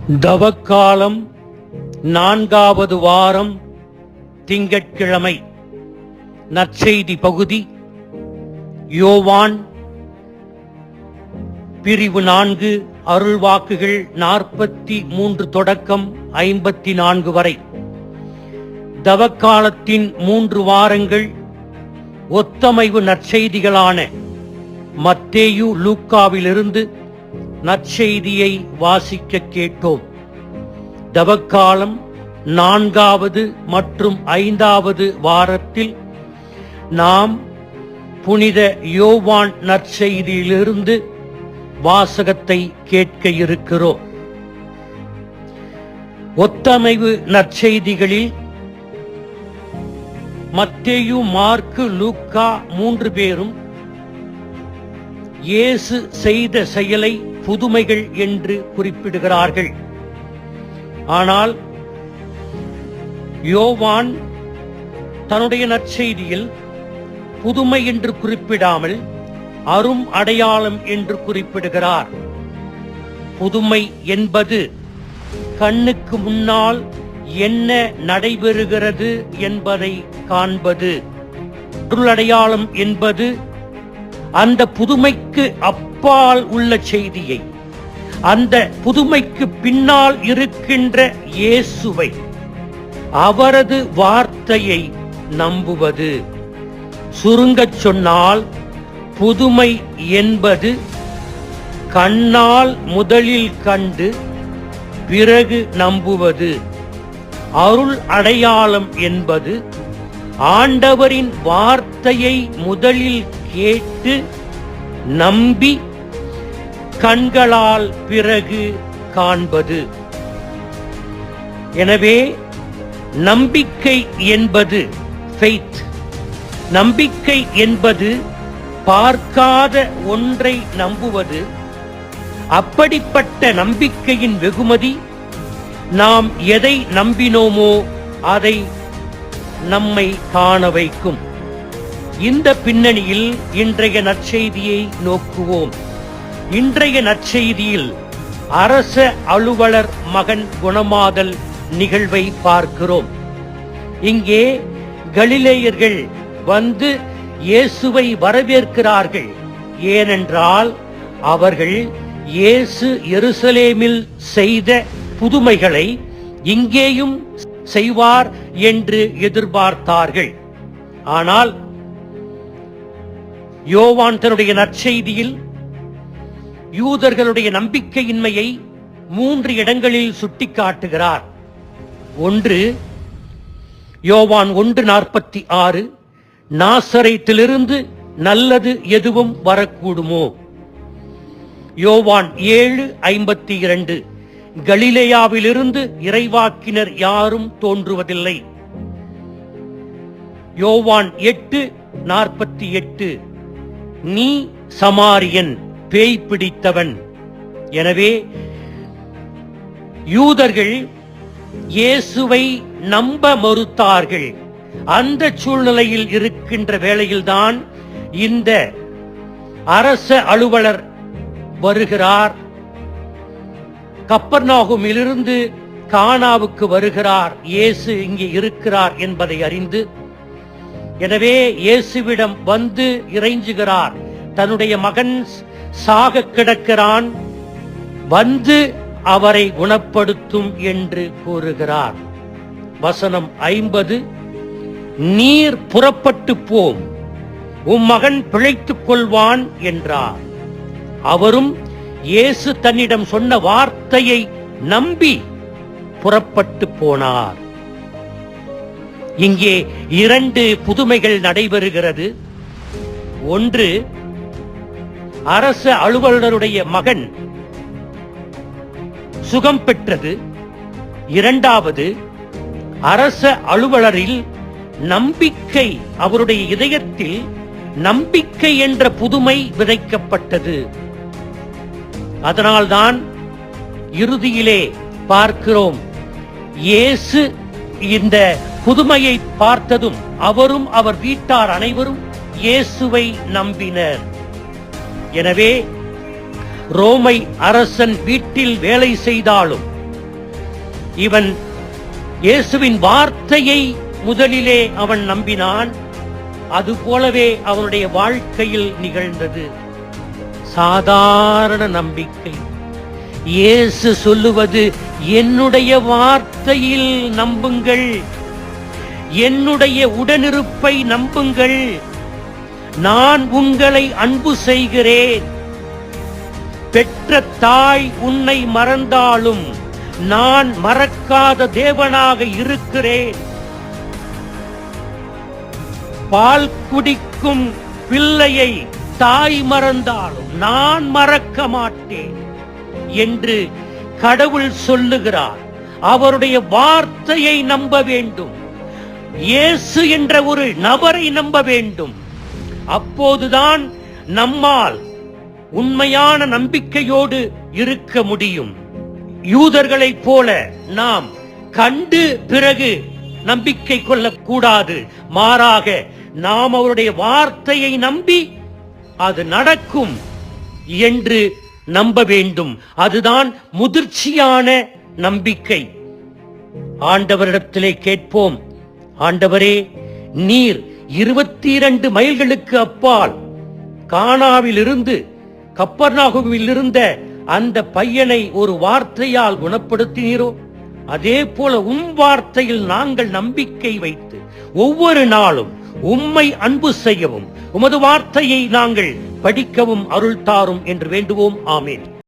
தவக்காலம் 4வது வாரம் திங்கட்கிழமை. நற்செய்தி பகுதி யோவான் பிரிவு 4 அருள்வாக்குகள் 43 தொடக்கம் 54 வரை. தவக்காலத்தின் 3 வாரங்கள் ஒத்தமைவு நற்செய்திகளான மத்தேயு லூக்காவிலிருந்து நற்செய்தியை வாசிக்க கேட்டோம். தவக்காலம் 4வது மற்றும் 5வது வாரத்தில் நாம் புனித யோவான் நற்செய்தியிலிருந்து வாசகத்தை கேட்க இருக்கிறோம். ஒத்தமைவு நற்செய்திகளில் மத்தேயு, மாற்கு, லூக்கா 3 பேரும் இயேசு செய்த செயலை புதுமைகள் என்று குறிப்பிடுகிறார்கள். ஆனால் யோவான் தன்னுடைய நற்செய்தியில் புதுமை என்று குறிப்பிடாமல் அரும் அடையாளம் என்று குறிப்பிடுகிறார். புதுமை என்பது கண்ணுக்கு முன்னால் என்ன நடைபெறுகிறது என்பதை காண்பது. அருளடையாளம் என்பது அந்த புதுமைக்கு அப்பால் உள்ள செய்தியை, அந்த புதுமைக்கு பின்னால் இருக்கின்ற இயேசுவை, அவரது வார்த்தையை நம்புவது. சுருங்கச் சொன்னால் புதுமை என்பது கண்ணால் முதலில் கண்டு பிறகு நம்புவது. அருள் அடையாளம் என்பது ஆண்டவரின் வார்த்தையை முதலில் கேட்டு நம்பி கண்களால் பிறகு காண்பது. எனவே நம்பிக்கை என்பது ஃபெய்த். நம்பிக்கை என்பது பார்க்காத ஒன்றை நம்புவது. அப்படிப்பட்ட நம்பிக்கையின் வெகுமதி நாம் எதை நம்பினோமோ அதை நம்மை காண வைக்கும். இந்த பின்னணியில் இன்றைய நற்செய்தியை நோக்குவோம். இன்றைய நற்செய்தியில் அரச அலுவலர் மகன் குணமாதல் நிகழ்வை பார்க்கிறோம். இங்கே கலிலேயர்கள் வந்து இயேசுவை வரவேற்கிறார்கள். ஏனென்றால் அவர்கள் இயேசு எருசலேமில் செய்த புதுமைகளை இங்கேயும் செய்வார் என்று எதிர்பார்த்தார்கள். ஆனால் யோவான் தன்னுடைய நற்செய்தியில் யூதர்களுடைய நம்பிக்கையின்மையை 3 இடங்களில் சுட்டிக்காட்டுகிறார். ஒன்று, யோவான் 1:46, நாசரேத்திலிருந்து நல்லது எதுவும் வரக்கூடுமோ. யோவான் 7:52, கலிலேயாவிலிருந்து இறைவாக்கினர் யாரும் தோன்றுவதில்லை. யோவான் 8:48, நீ சமாரியன், பேய் பிடித்தவன். எனவே யூதர்கள் இயேசுவை நம்ப மறுத்தார்கள். அந்த சூழ்நிலையில் இருக்கின்ற வேளையில்தான் இந்த அரச அலுவலர் வருகிறார். கப்பர்நாகுமிலிருந்து கானாவுக்கு வருகிறார். இயேசு இங்கே இருக்கிறார் என்பதை அறிந்து, எனவே இயேசுவிடம் வந்து இறைஞ்சுகிறார். தன்னுடைய மகன் சாக கிடக்கிறான், வந்து அவரை குணப்படுத்தும் என்று கூறுகிறார். வசனம் 50, நீர் புறப்பட்டு போம், உம் மகன் பிழைத்துக் கொள்வான் என்றார். அவரும் இயேசு தன்னிடம் சொன்ன வார்த்தையை நம்பி புறப்பட்டு போனார். இங்கே 2 புதுமைகள் நடைபெறுகிறது. ஒன்று, அரச அலுவலருடைய மகன் சுகம் பெற்றது. இரண்டாவது, அரச அலுவலரில் நம்பிக்கை, அவருடைய இதயத்தில் நம்பிக்கை என்ற புதுமை விதைக்கப்பட்டது. அதனால்தான் இறுதியிலே பார்க்கிறோம், இயேசு இந்த புதுமையை பார்த்ததும் அவரும் அவர் வீட்டார் அனைவரும் இயேசுவை நம்பினர். எனவே ரோமை அரசன் வீட்டில் வேலை செய்தாலும் இவன் இயேசுவின் வார்த்தையை முதலிலே அவன் நம்பினான். அதுபோலவே அவனுடைய வாழ்க்கையில் நிகழ்ந்தது. சாதாரண நம்பிக்கை. இயேசு சொல்லுவது, என்னுடைய வார்த்தையில் நம்புங்கள், என்னுடைய உடனிருப்பை நம்புங்கள், நான் உங்களை அன்பு செய்கிறேன். பெற்ற தாய் உன்னை மறந்தாலும் நான் மறக்காத தேவனாக இருக்கிறேன். பால் குடிக்கும் பிள்ளையை தாய் மறந்தாலும் நான் மறக்க மாட்டேன் என்று கடவுள் சொல்லுகிறார். அவருடைய வார்த்தையை நம்ப வேண்டும். இயேசு என்ற ஒரு நபரை நம்ப வேண்டும். அப்போதுதான் நம்மால் உண்மையான நம்பிக்கையோடு இருக்க முடியும். யூதர்களைப் போல நாம் கண்டு பிறகு நம்பிக்கை கொள்ளக்கூடாது. மாறாக நாம் அவருடைய வார்த்தையை நம்பி அது நடக்கும் என்று நம்ப வேண்டும். அதுதான் முதிர்ச்சியான நம்பிக்கை. ஆண்டவரிடத்திலே கேட்போம், ஆண்டவரே, நீர் 22 மைல்களுக்கு அப்பால் கானாவில் இருந்து கப்பர்நாகுவில் இருந்த அந்த பையனை ஒரு வார்த்தையால் குணப்படுத்தினீரோ, அதே போல வார்த்தையில் நாங்கள் நம்பிக்கை வைத்து ஒவ்வொரு நாளும் உம்மை அன்பு செய்யவும் உமது வார்த்தையை நாங்கள் படிக்கவும் அருள் தாரும் என்று வேண்டுவோம். ஆமேன்.